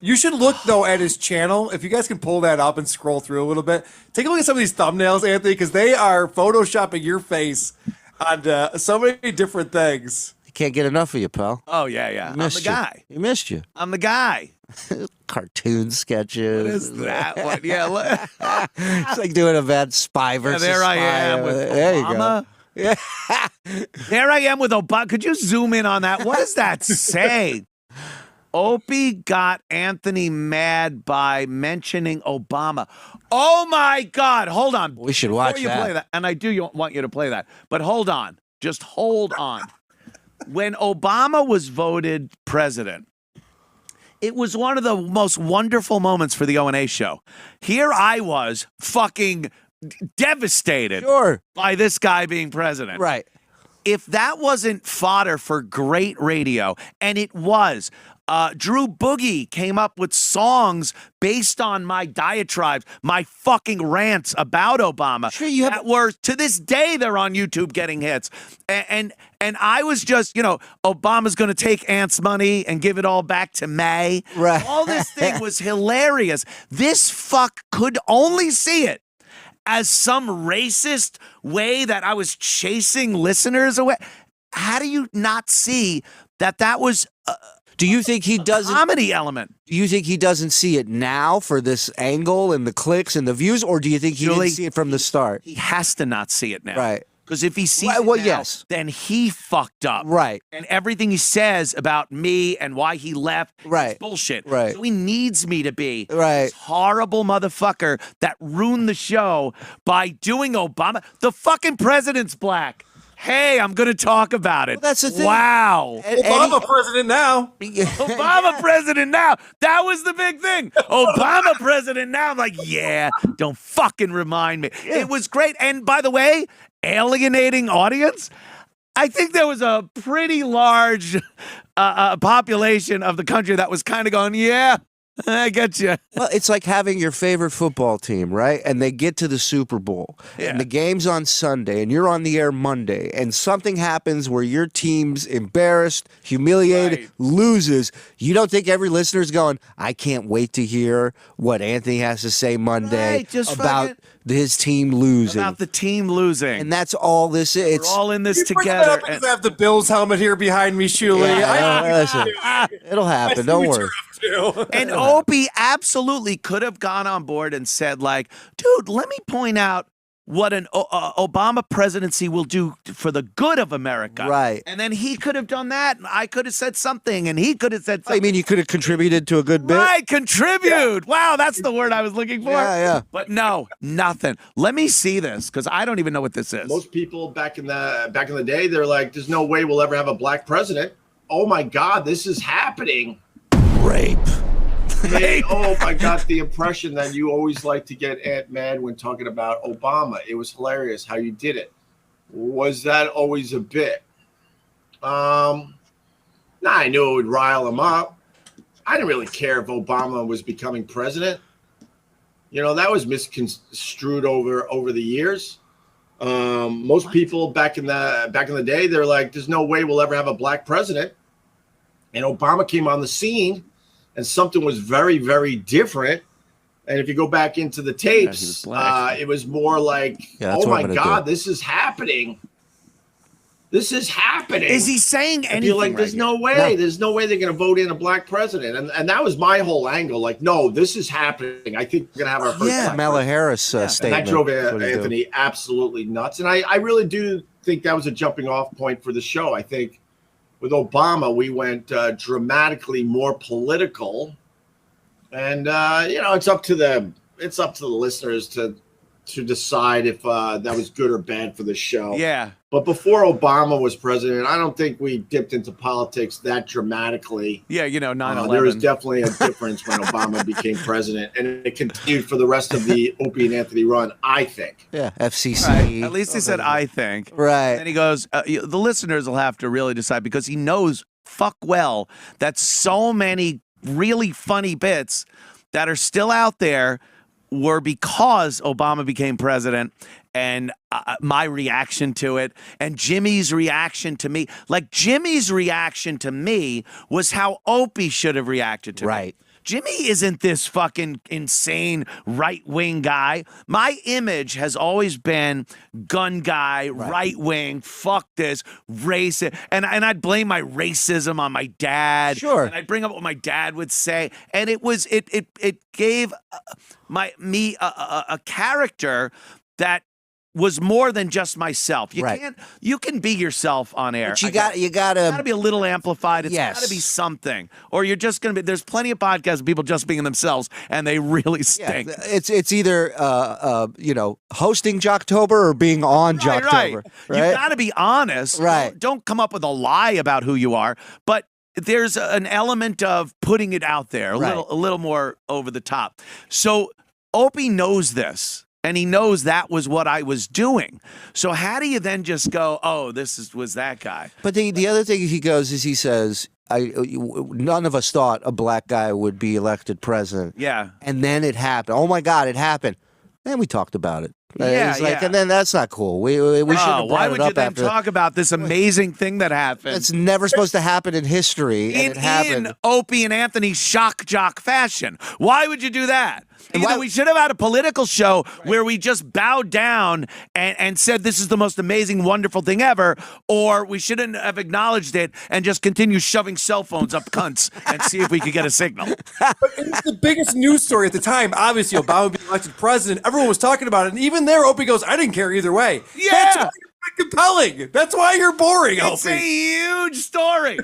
You should look, though, at his channel. If you guys can pull that up and scroll through a little bit. Take a look at some of these thumbnails, Anthony, because they are photoshopping your face on so many different things. Can't get enough of you, pal. Oh, yeah. I'm the guy. He missed you. I'm the guy. Cartoon sketches. What is that one? Yeah. It's like doing a bad spy versus there I spy. am with there Obama. You go. Yeah. There I am with Obama. Could you zoom in on that? What does that say? Opie got Anthony mad by mentioning Obama. Oh, my God. Hold on. We should watch Before you play that. And I do want you to play that. But hold on. Just hold on. When Obama was voted president, it was one of the most wonderful moments for the O&A show. Here I was fucking devastated by this guy being president. Right. If that wasn't fodder for great radio, and it was, Drew Boogie came up with songs based on my diatribes, my fucking rants about Obama. Sure, you have that were, to this day, they're on YouTube getting hits. And I was just, Obama's going to take Ant's money and give it all back to May. Right. All this thing was hilarious. This fuck could only see it as some racist way that I was chasing listeners away. How do you not see that was do you think he doesn't comedy element? Do you think he doesn't see it now for this angle and the clicks and the views, or do you think he didn't see it from the start? He has to not see it now. Right. Because if he sees it now, then he fucked up. Right. And everything he says about me and why he left is bullshit. Right. So he needs me to be right. this horrible motherfucker that ruined the show by doing Obama. The fucking president's black. Hey, I'm going to talk about it. Well, that's the thing. Wow. Obama president now. Obama president now. That was the big thing. Obama president now. I'm like, yeah, don't fucking remind me. Yeah. It was great. And by the way, alienating audience, I think there was a pretty large population of the country that was kind of going, yeah, I get you. Well, it's like having your favorite football team, right? And they get to the Super Bowl, and the game's on Sunday, and you're on the air Monday, and something happens where your team's embarrassed, humiliated, loses. You don't think every listener's going, I can't wait to hear what Anthony has to say Monday about his team losing. About the team losing. And that's all this is. We're all in this together. I have the Bills helmet here behind me, Shuli. Listen, it'll happen. Don't worry. And Opie absolutely could have gone on board and said, like, dude, let me point out what an Obama presidency will do for the good of America. Right. And then he could have done that, and I could have said something, and he could have said something. I mean, you could have contributed to a good bit. Right, contribute. Yeah. Wow, that's the word I was looking for. Yeah. But no, nothing. Let me see this, because I don't even know what this is. Most people back in the day, they're like, there's no way we'll ever have a black president. Oh, my God, this is happening. Rape. Hey, oh my God, the impression that you always like to get Ant mad when talking about Obama. It was hilarious how you did it. Was that always a bit? I knew it would rile him up. I didn't really care if Obama was becoming president. That was misconstrued over the years. Most people back in the day, they're like, there's no way we'll ever have a black president. And Obama came on the scene. And something was very, very different. And if you go back into the tapes, it was more like, oh, my God, this is happening. This is happening. Is he saying anything? You're like, there's no way. No. There's no way they're going to vote in a black president. And that was my whole angle. Like, no, this is happening. I think we're going to have our first black Kamala Harris statement. And that drove Anthony absolutely nuts. And I really do think that was a jumping off point for the show. I think with Obama, we went dramatically more political, and it's up to the listeners to decide if that was good or bad for the show. Yeah. But before Obama was president, I don't think we dipped into politics that dramatically. Yeah, 9/11. There was definitely a difference when Obama became president, and it continued for the rest of the Opie and Anthony run, I think. Yeah, FCC. Right. At least he said, I think. Right. And he goes, the listeners will have to really decide, because he knows fuck well that so many really funny bits that are still out there were because Obama became president, and my reaction to it, and Jimmy's reaction to me. Like, Jimmy's reaction to me was how Opie should have reacted to me. Jimmy isn't this fucking insane right-wing guy. My image has always been gun guy, right-wing, fuck this, racist. And I'd blame my racism on my dad. Sure. And I'd bring up what my dad would say. And it gave me a character that was more than just myself. You can be yourself on air. But you gotta be a little amplified. It's Yes. gotta be something. Or you're just gonna be, there's plenty of podcasts of people just being themselves and they really stink. It's either hosting Jocktober or being on Jocktober. Right. You gotta be honest. Right. Don't come up with a lie about who you are. But there's an element of putting it out there, a little more over the top. So Opie knows this. And he knows that was what I was doing. So how do you then just go, oh, was that guy? But the other thing he goes is he says, none of us thought a black guy would be elected president. Yeah. And then it happened. Oh my God, it happened. And we talked about it. Yeah, And then that's not cool. We should have brought it up. Why would you then talk about this amazing thing that happened? It's never supposed to happen in history, and it happened. In Opie and Anthony's shock jock fashion. Why would you do that? Either we should have had a political show where we just bowed down and said this is the most amazing, wonderful thing ever, or we shouldn't have acknowledged it and just continue shoving cell phones up cunts and see if we could get a signal. But it was the biggest news story at the time. Obviously, Obama being elected president. Everyone was talking about it. And even there, Opie goes, I didn't care either way. Yeah. That's why you're compelling. That's why you're boring, It's Opie. a huge story.